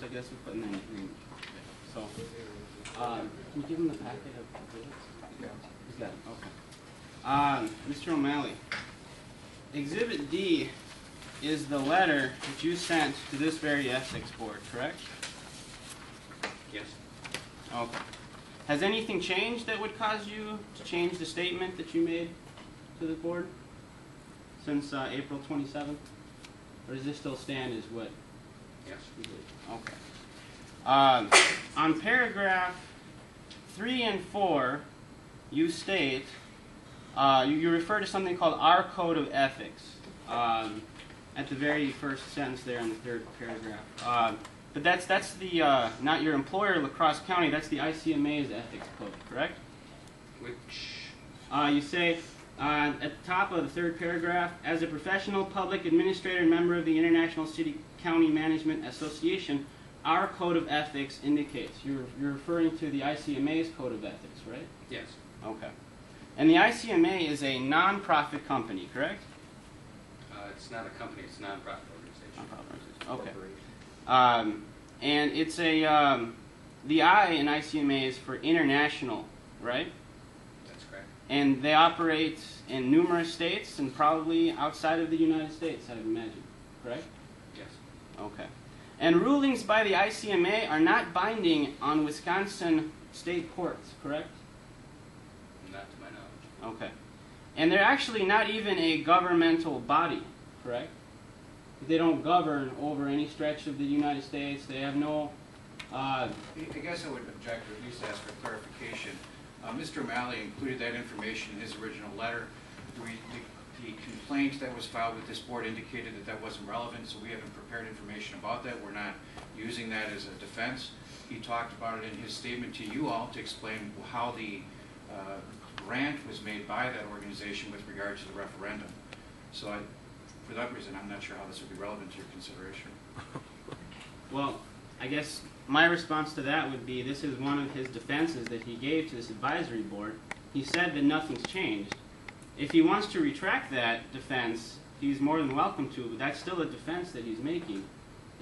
I guess we put in the name. So, can you give him the packet of exhibits? Yeah. He's got it. Okay. Mr. O'Malley, Exhibit D is the letter that you sent to this very ethics board, correct? Yes. Okay. Has anything changed that would cause you to change the statement that you made to the board since April 27th? Or does this still stand as what? Yes. You did? Okay. On paragraph 3 and 4, you state, you refer to something called our code of ethics at the very first sentence there in the third paragraph. But that's the, not your employer, La Crosse County, that's the ICMA's ethics code, correct? Which? You say at the top of the third paragraph, as a professional public administrator and member of the International City County Management Association, our code of ethics indicates. You're referring to the ICMA's code of ethics, right? Yes. Okay. And the ICMA is a non-profit company, correct? It's not a company, it's a non-profit organization. Non-profit organization. Okay. And it's a, the I in ICMA is for international, right? That's correct. And they operate in numerous states and probably outside of the United States, I would imagine, correct? Yes. Okay. And rulings by the ICMA are not binding on Wisconsin state courts, correct? Not to my knowledge. Okay. And they're actually not even a governmental body, correct? They don't govern over any stretch of the United States. They have no... I guess I would object or at least ask for clarification. Mr. O'Malley included that information in his original letter. The complaint that was filed with this board indicated that that wasn't relevant, so we haven't prepared information about that. We're not using that as a defense. He talked about it in his statement to you all to explain how the grant was made by that organization with regard to the referendum. So for that reason, I'm not sure how this would be relevant to your consideration. Well, I guess my response to that would be this is one of his defenses that he gave to this advisory board. He said that nothing's changed. If he wants to retract that defense, he's more than welcome to, but that's still a defense that he's making.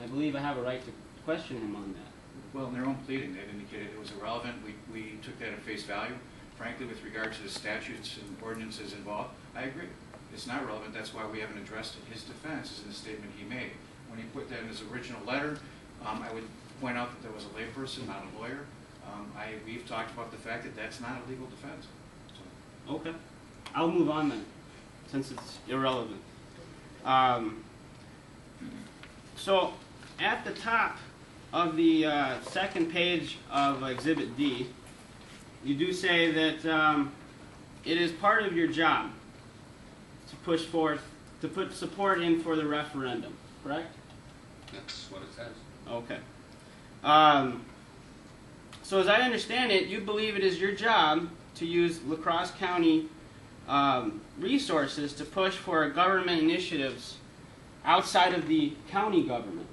I believe I have a right to question him on that. Well, in their own pleading, they indicated it was irrelevant. We took that at face value. Frankly, with regard to the statutes and ordinances involved, I agree. It's not relevant. That's why we haven't addressed it. His defense is in the statement he made. When he put that in his original letter, I would point out that there was a layperson, not a lawyer. We've talked about the fact that that's not a legal defense. So. Okay. I'll move on then, since it's irrelevant. So, at the top of the second page of Exhibit D, you do say that it is part of your job to push forth, to put support in for the referendum, correct? That's what it says. Okay. So as I understand it, you believe it is your job to use La Crosse County resources to push for government initiatives outside of the county government,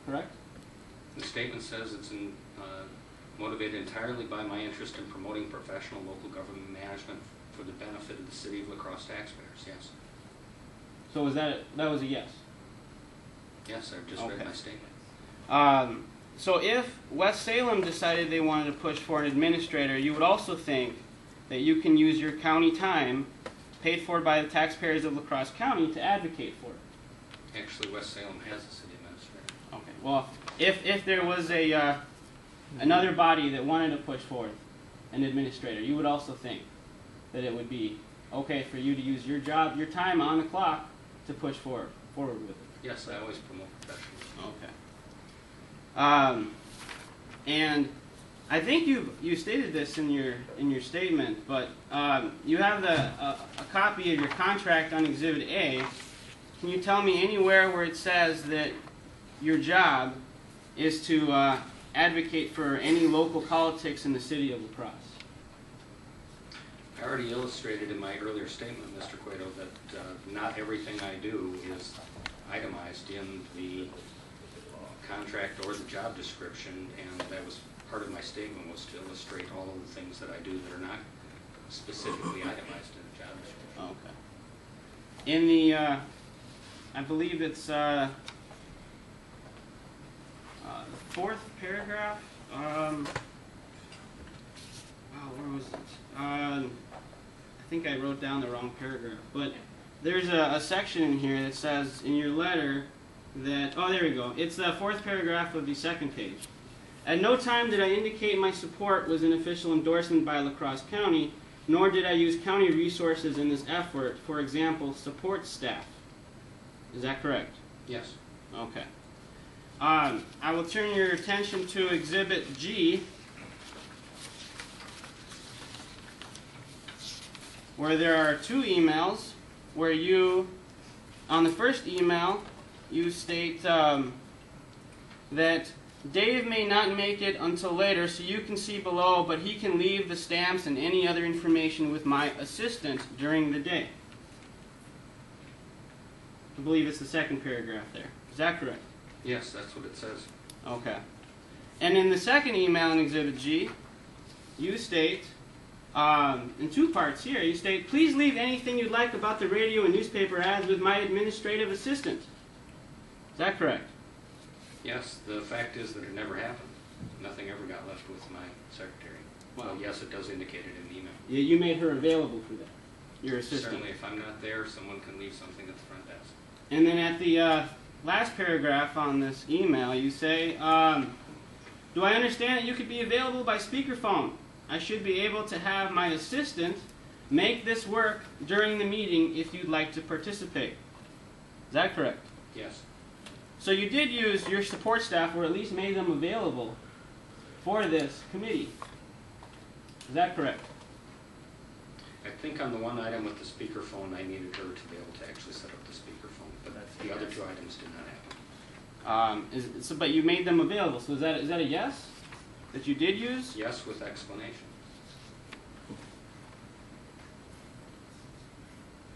correct? The statement says it's motivated entirely by my interest in promoting professional local government management for the benefit of the city of La Crosse taxpayers, yes. So was that was a yes? Yes, I've just read my statement. So if West Salem decided they wanted to push for an administrator, you would also think that you can use your county time, paid for by the taxpayers of La Crosse County, to advocate for it. Actually, West Salem has a city administrator. Okay. Well, if there was a another body that wanted to push forth an administrator, you would also think that it would be okay for you to use your job, your time on the clock, to push forward with it. Yes, I always promote professionalism. Okay. And I think you stated this in your statement, but you have a copy of your contract on Exhibit A. Can you tell me anywhere where it says that your job is to advocate for any local politics in the city of La Crosse? I already illustrated in my earlier statement, Mr. Cueto, that not everything I do is itemized in the contract or the job description, and that was part of my statement, was to illustrate all of the things that I do that are not specifically itemized in the job description. Okay. In the, I believe it's The fourth paragraph. Where was it? I think I wrote down the wrong paragraph, but there's a section in here that says in your letter that, oh, there we go. It's the fourth paragraph of the second page. At no time did I indicate my support was an official endorsement by La Crosse County, nor did I use county resources in this effort, for example, support staff. Is that correct? Yes. Okay. I will turn your attention to Exhibit G, where there are two emails, where you, on the first email, you state that Dave may not make it until later, so you can see below, but he can leave the stamps and any other information with my assistant during the day. I believe it's the second paragraph there. Is that correct? Yes, that's what it says. Okay. And in the second email in Exhibit G, you state, in two parts here, you state, please leave anything you'd like about the radio and newspaper ads with my administrative assistant. Is that correct? Yes, the fact is that it never happened. Nothing ever got left with my secretary. Well, yes, it does indicate it in the email. You made her available for that, your assistant. Certainly, if I'm not there, someone can leave something at the front desk. And then at the last paragraph on this email, you say, do I understand that you could be available by speakerphone? I should be able to have my assistant make this work during the meeting if you'd like to participate. Is that correct? Yes. So you did use your support staff, or at least made them available for this committee. Is that correct? I think on the one item with the speakerphone, I needed her to be able to actually set up the speakerphone, but the other two items did not happen. But you made them available, so is that a yes? That you did use? Yes, with explanation.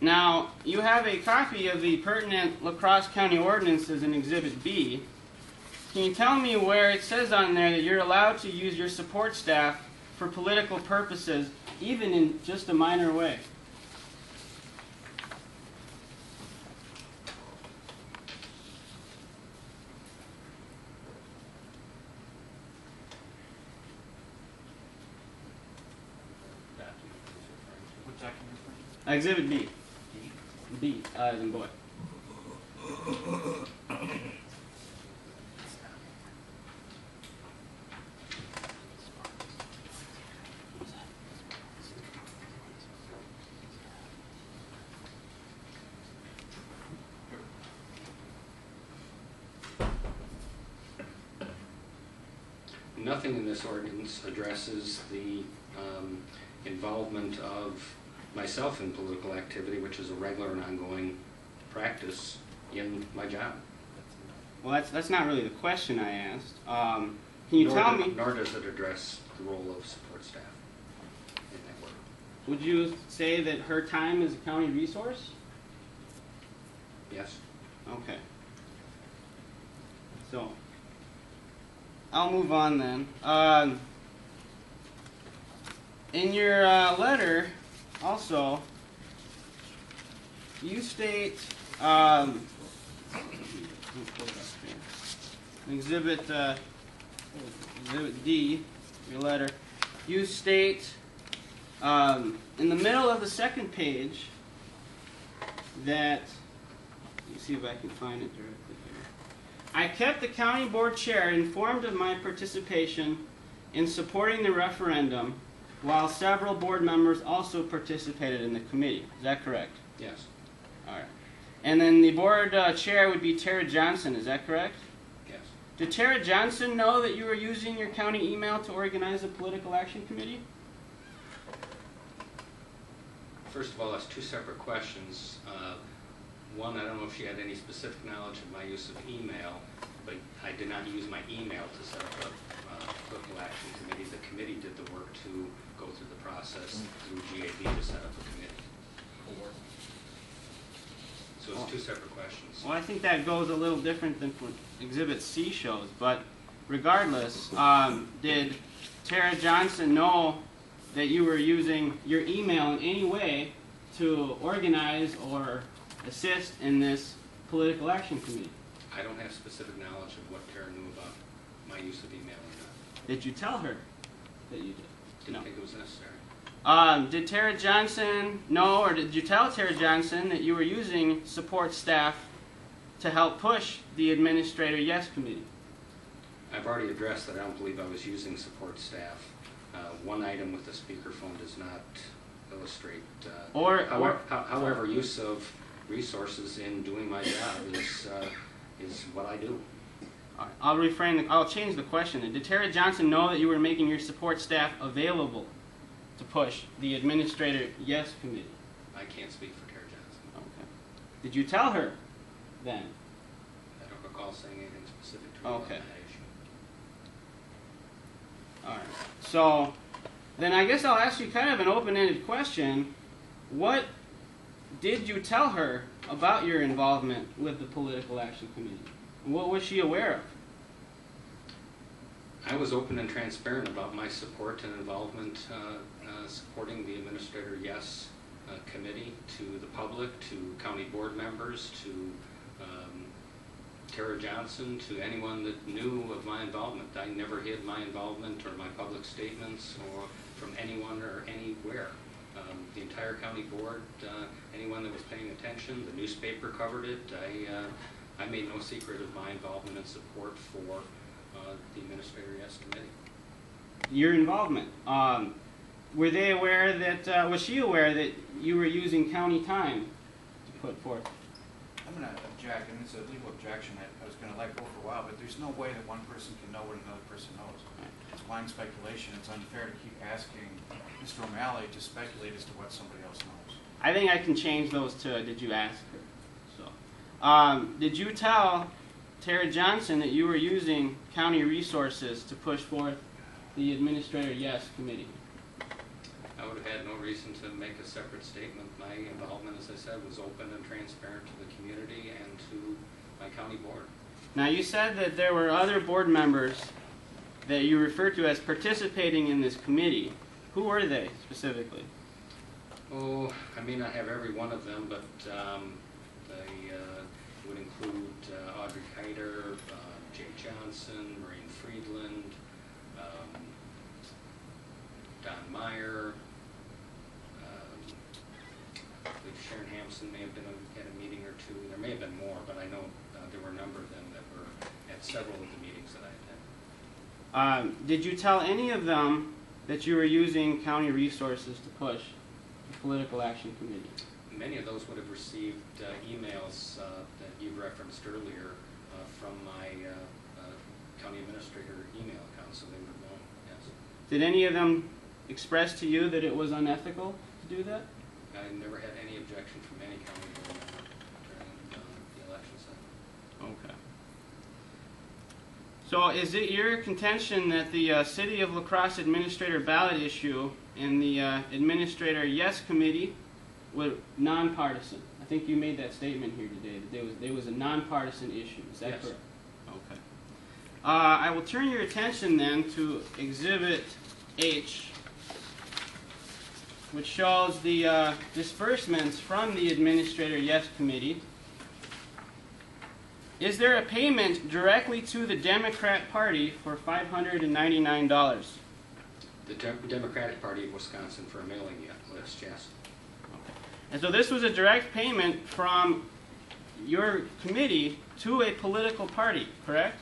Now, you have a copy of the pertinent La Crosse County ordinances in Exhibit B. Can you tell me where it says on there that you're allowed to use your support staff for political purposes, even in just a minor way? What document is it? Exhibit B. B, as in boy. Nothing in this ordinance addresses the involvement of myself in political activity, which is a regular and ongoing practice in my job. Well, that's not really the question I asked. Can you tell me? Nor does it address the role of support staff in that work. Would you say that her time is a county resource? Yes. Okay. So, I'll move on then. In your letter, also, you state, Exhibit D, your letter, you state in the middle of the second page that, let me see if I can find it directly here. I kept the county board chair informed of my participation in supporting the referendum, while several board members also participated in the committee. Is that correct? Yes. All right. And then the board chair would be Tara Johnson. Is that correct? Yes. Did Tara Johnson know that you were using your county email to organize a political action committee? First of all, that's two separate questions. One, I don't know if she had any specific knowledge of my use of email, but I did not use my email to set up a political action committee. The committee did the work to go through the process through GAB to set up a committee. So it's two separate questions. Well, I think that goes a little different than what Exhibit C shows, but regardless, did Tara Johnson know that you were using your email in any way to organize or assist in this political action committee? I don't have specific knowledge of what Tara knew about my use of email or not. Did you tell her that you did? Didn't think it was necessary. Did Tara Johnson know, or did you tell Tara Johnson that you were using support staff to help push the Administrator Yes Committee? I've already addressed that I don't believe I was using support staff. One item with the speakerphone does not illustrate. However, use of resources in doing my job is what I do. I'll change the question. Did Tara Johnson know that you were making your support staff available to push the Administrator Yes Committee? I can't speak for Tara Johnson. Okay. Did you tell her then? I don't recall saying anything specific to her on that issue. All right. So then I guess I'll ask you kind of an open-ended question. What did you tell her about your involvement with the Political Action Committee? What was she aware of? I was open and transparent about my support and involvement supporting the Administrator Yes Committee to the public, to county board members, to Tara Johnson, to anyone that knew of my involvement. I never hid my involvement or my public statements or from anyone or anywhere. The entire county board, anyone that was paying attention, the newspaper covered it. I made no secret of my involvement and support for the Administrator Yes Committee. Your involvement. Were they aware that, was she aware that you were using county time to put forth? I'm going to object, and it's a legal objection that I was going to let go for a while, but there's no way that one person can know what another person knows. It's blind speculation. It's unfair to keep asking Mr. O'Malley to speculate as to what somebody else knows. I think I can change those to did you ask her? So, did you tell Tara Johnson that you were using county resources to push forth the Administrator Yes Committee? I would have had no reason to make a separate statement. My involvement, as I said, was open and transparent to the community and to my county board. Now, you said that there were other board members that you referred to as participating in this committee. Who were they specifically? Oh, I may not have every one of them, but they would include Audrey Kiter, Jay Johnson, Maureen Friedland, Don Meyer. I believe Sharon Hampson may have been at a meeting or two. There may have been more, but I know there were a number of them that were at several of the meetings that I attended. Did you tell any of them that you were using county resources to push the Political Action Committee? Many of those would have received emails that you referenced earlier from my county administrator email account, so they would have known, yes. Did any of them express to you that it was unethical to do that? I never had any objection from any county board member during the election cycle. Okay. So is it your contention that the City of La Crosse Administrator ballot issue and the Administrator Yes Committee were nonpartisan? I think you made that statement here today, that there was a nonpartisan issue. Is that correct? Okay. I will turn your attention then to Exhibit H, which shows the disbursements from the Administrator Yes Committee. Is there a payment directly to the Democrat Party for $599? The Democratic Party of Wisconsin for a mailing list, yes. Okay. And so this was a direct payment from your committee to a political party, correct?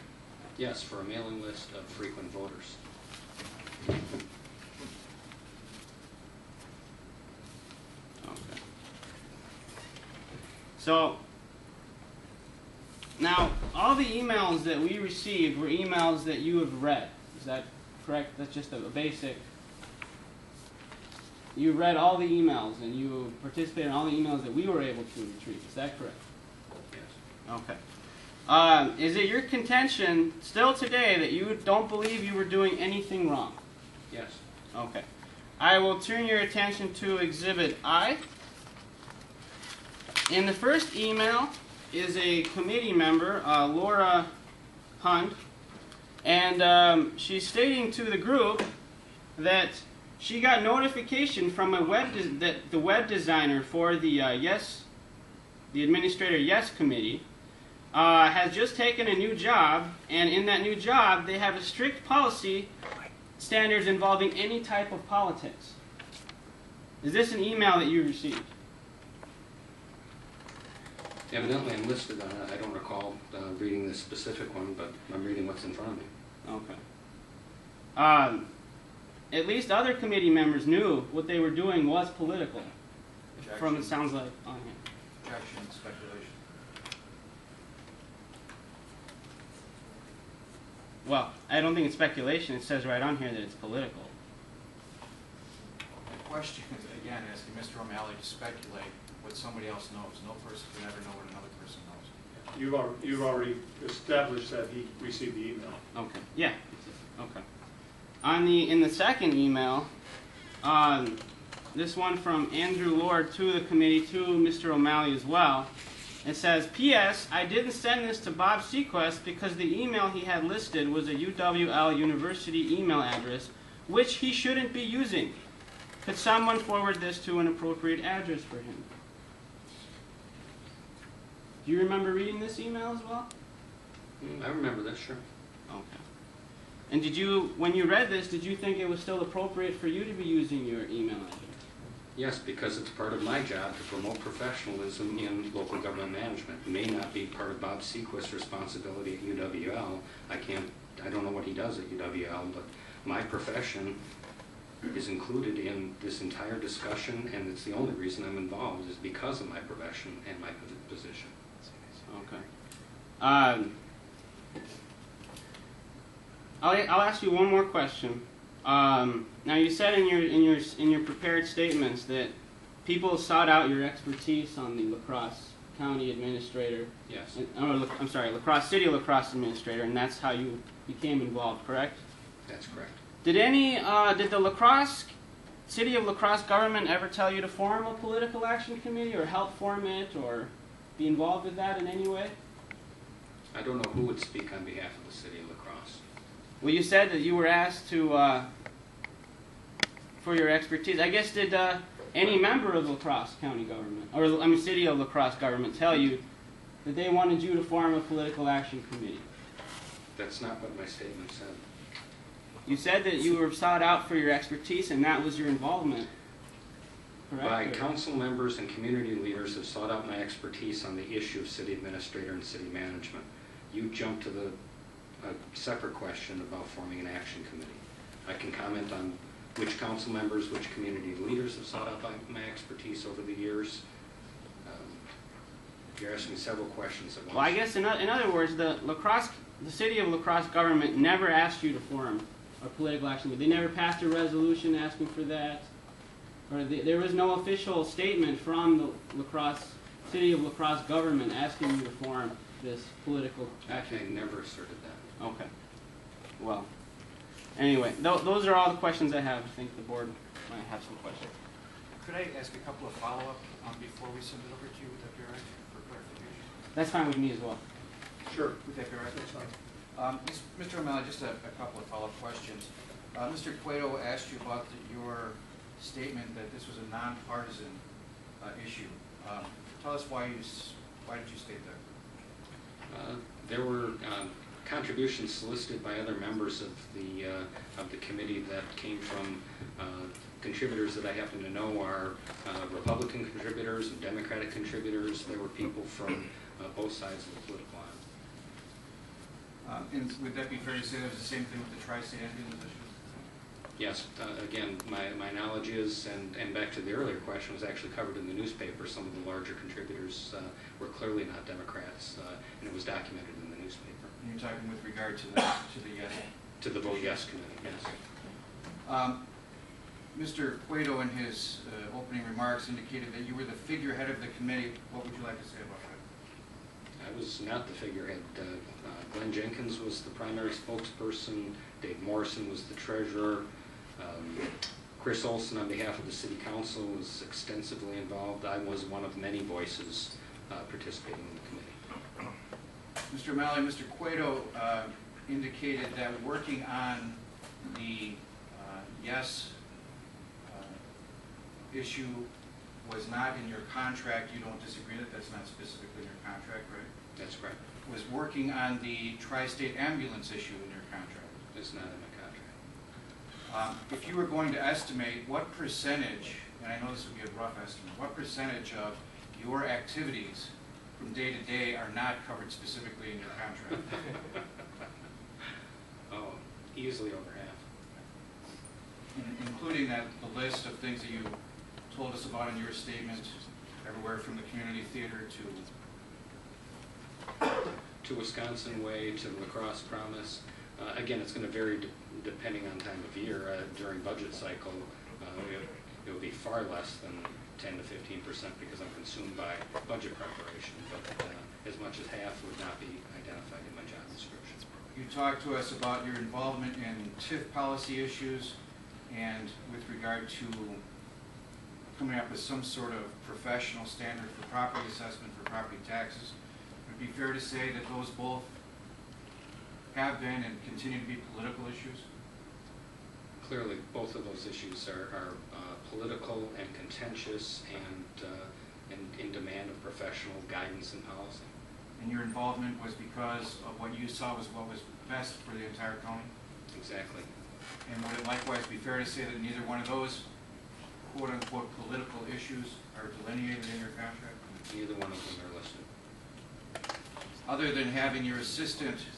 Yes, for a mailing list of frequent voters. Okay. So, now, all the emails that we received were emails that you have read. Is that correct? That's just a basic. You read all the emails and you participated in all the emails that we were able to retrieve. Is that correct? Yes. Okay. Is it your contention still today that you don't believe you were doing anything wrong? Yes. Okay. I will turn your attention to Exhibit I. In the first email is a committee member, Laura Hunt, and she's stating to the group that she got notification from that the web designer for the the Administrator Yes Committee has just taken a new job, and in that new job, they have a strict policy standards involving any type of politics. Is this an email that you received? Evidently, I'm listed on it. I don't recall reading this specific one, but I'm reading what's in front of me. Okay. At least other committee members knew what they were doing was political. From it sounds like on here. Objection, speculation. Well, I don't think it's speculation. It says right on here that it's political. The question is, again, asking Mr. O'Malley to speculate what somebody else knows. No person can ever know what another person knows. You've already established that he received the email. Okay. Yeah. Okay. In the second email, this one from Andrew Lord to the committee, to Mr. O'Malley as well. It says, P.S. I didn't send this to Bob Sequest because the email he had listed was a UWL University email address, which he shouldn't be using. Could someone forward this to an appropriate address for him? Do you remember reading this email as well? I remember this, sure. Okay. And did you, when you read this, did you think it was still appropriate for you to be using your email address? Yes, because it's part of my job to promote professionalism in local government management. It may not be part of Bob Sequist's responsibility at UWL. I don't know what he does at UWL, but my profession is included in this entire discussion, and it's the only reason I'm involved is because of my profession and my position. Okay. I'll ask you one more question. Now you said in your prepared statements that people sought out your expertise on the La Crosse County Administrator. Yes. I'm sorry, La Crosse City La Crosse Administrator, and that's how you became involved, correct? That's correct. Did the La Crosse City of La Crosse government ever tell you to form a political action committee, or help form it, or be involved with that in any way? I don't know who would speak on behalf of the city of La Crosse. Well, you said that you were asked to for your expertise. I guess did any member of La Crosse County government, or City of La Crosse government, tell you that they wanted you to form a political action committee? That's not what my statement said. You said that you were sought out for your expertise, and that was your involvement. Correct? By council members and community leaders have sought out my expertise on the issue of city administrator and city management. You jumped to a separate question about forming an action committee. I can comment on which council members, which community leaders have sought out my expertise over the years. You're asking several questions at once. Well, I guess in other words, the City of La Crosse government never asked you to form a political action committee. They never passed a resolution asking for that. Or there was no official statement from the City of La Crosse government asking you to form this political action. I never asserted that. Okay. Well, anyway, those are all the questions I have. I think the board might have some questions. Could I ask a couple of follow-up before we send it over to you? Would that be all right for clarification? That's fine with me as well. Sure. Would that be all right? That's fine. Mr. O'Malley, just a couple of follow-up questions. Mr. Cueto asked you about your statement that this was a nonpartisan issue. Tell us why did you state that? There were contributions solicited by other members of the committee that came from contributors that I happen to know are Republican contributors and Democratic contributors. There were people from both sides of the political aisle. And would that be fair to say that was the same thing with the tri-state ambulance issue? Yes, again, my knowledge is, and back to the earlier question, was actually covered in the newspaper. Some of the larger contributors were clearly not Democrats, and it was documented in the newspaper. And you're talking with regard to the yes? To the vote yes committee, yes. Mr. Cueto, in his opening remarks, indicated that you were the figurehead of the committee. What would you like to say about that? I was not the figurehead. Glenn Jenkins was the primary spokesperson. Dave Morrison was the treasurer. Chris Olson, on behalf of the city council, was extensively involved. I was one of many voices participating in the committee. Mr. O'Malley, Mr. Cueto indicated that working on the yes issue was not in your contract. You don't disagree that that's not specifically in your contract, right? That's correct. was working on the tri-state ambulance issue in your contract. It's not in my contract. If you were going to estimate what percentage, and I know this would be a rough estimate, what percentage of your activities from day to day are not covered specifically in your contract? Oh, easily over half. Including the list of things that you told us about in your statement, everywhere from the community theater to Wisconsin Way, to the Crosse Promise. Again, it's going to vary depending on time of year. During budget cycle, it will be far less than 10 to 15% because I'm consumed by budget preparation, but as much as half would not be identified in my job description. You talked to us about your involvement in TIF policy issues and with regard to coming up with some sort of professional standard for property assessment for property taxes. Would it be fair to say that those both have been and continue to be political issues? Clearly, both of those issues are political and contentious and in demand of professional guidance and policy. And your involvement was because of what you saw was what was best for the entire county? Exactly. And would it likewise be fair to say that neither one of those quote-unquote political issues are delineated in your contract? Neither one of them are listed. Other than having your assistant,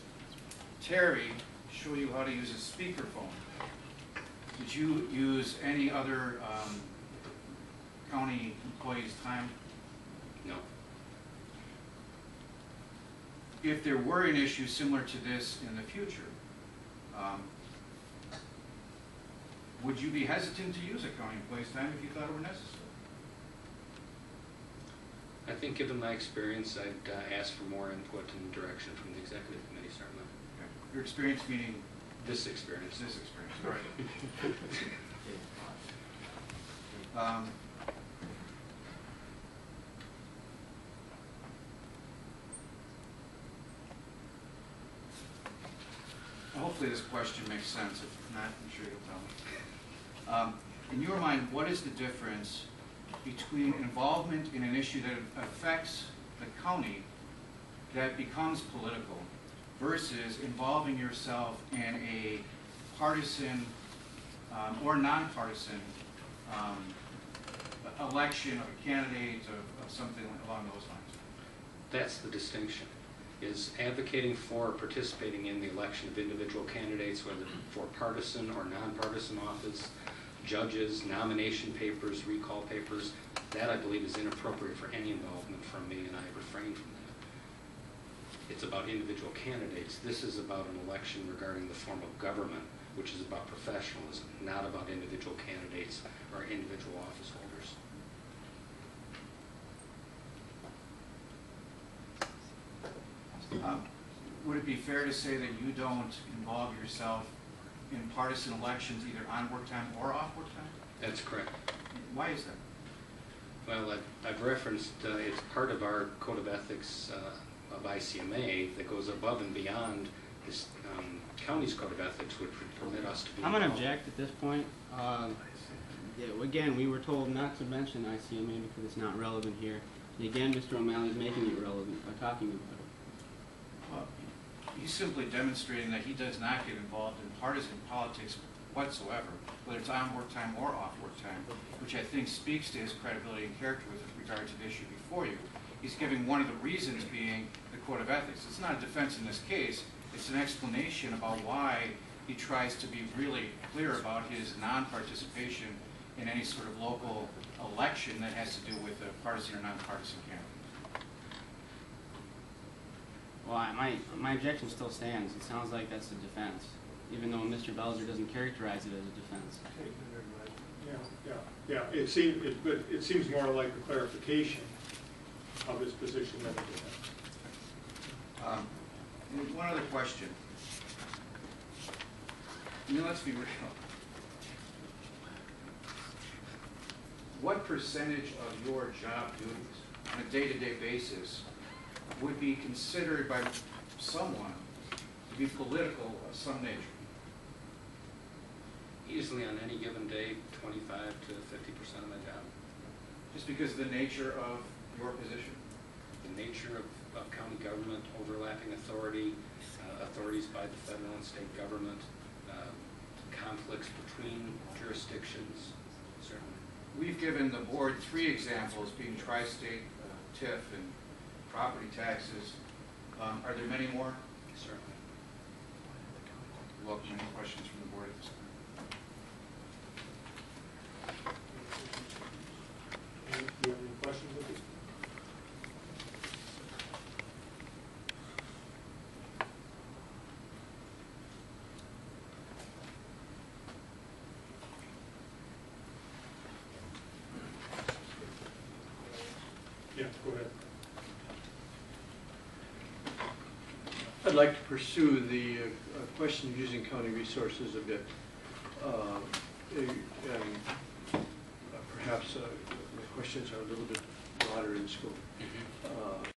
Terry, show you how to use a speakerphone, did you use any other county employees' time? No. If there were an issue similar to this in the future, would you be hesitant to use a county employee's time if you thought it were necessary? I think given my experience, I'd ask for more input and direction from the executive committee, certainly. Okay. Your experience meaning? This experience. This experience, all right. Hopefully this question makes sense. If not, I'm sure you'll tell me. In your mind, what is the difference between involvement in an issue that affects the county that becomes political versus involving yourself in a partisan or nonpartisan election of a candidate of something along those lines? That's the distinction, is advocating for or participating in the election of individual candidates, whether for partisan or nonpartisan office, judges, nomination papers, recall papers. That, I believe, is inappropriate for any involvement from me, and I refrain from that. It's about individual candidates. This is about an election regarding the form of government, which is about professionalism, not about individual candidates or individual office holders. Would it be fair to say that you don't involve yourself in partisan elections either on work time or off work time? That's correct. Why is that? Well, I've referenced it's part of our code of ethics of ICMA that goes above and beyond this county's code of ethics, which would permit us to be I'm going to involved. object at this point. Yeah, again, we were told not to mention ICMA because it's not relevant here. And again, Mr. O'Malley is making it relevant by talking about it. Well, he's simply demonstrating that he does not get involved in partisan politics whatsoever, whether it's on work time or off work time, which I think speaks to his credibility and character with regard to the issue before you. He's giving one of the reasons being the code of ethics. It's not a defense in this case. It's an explanation about why he tries to be really clear about his non-participation in any sort of local election that has to do with a partisan or non-partisan candidate. Well, my objection still stands. It sounds like that's a defense, even though Mr. Belzer doesn't characterize it as a defense. Yeah. It seems more like a clarification of his position than a defense. One other question. I mean, let's be real. What percentage of your job duties on a day-to-day basis would be considered by someone to be political of some nature? Easily on any given day, 25 to 50% of my job. Just because of the nature of your position? The nature of of county government, overlapping authority, authorities by the federal and state government, conflicts between jurisdictions, certainly. We've given the board 3 examples, being tri-state, TIF, and property taxes. Are there many more? Certainly. Welcome any questions from the board at this time. Do you have any questions at this point? Yeah, go ahead. I'd like to pursue the question of using county resources a bit. And perhaps the questions are a little bit broader in scope.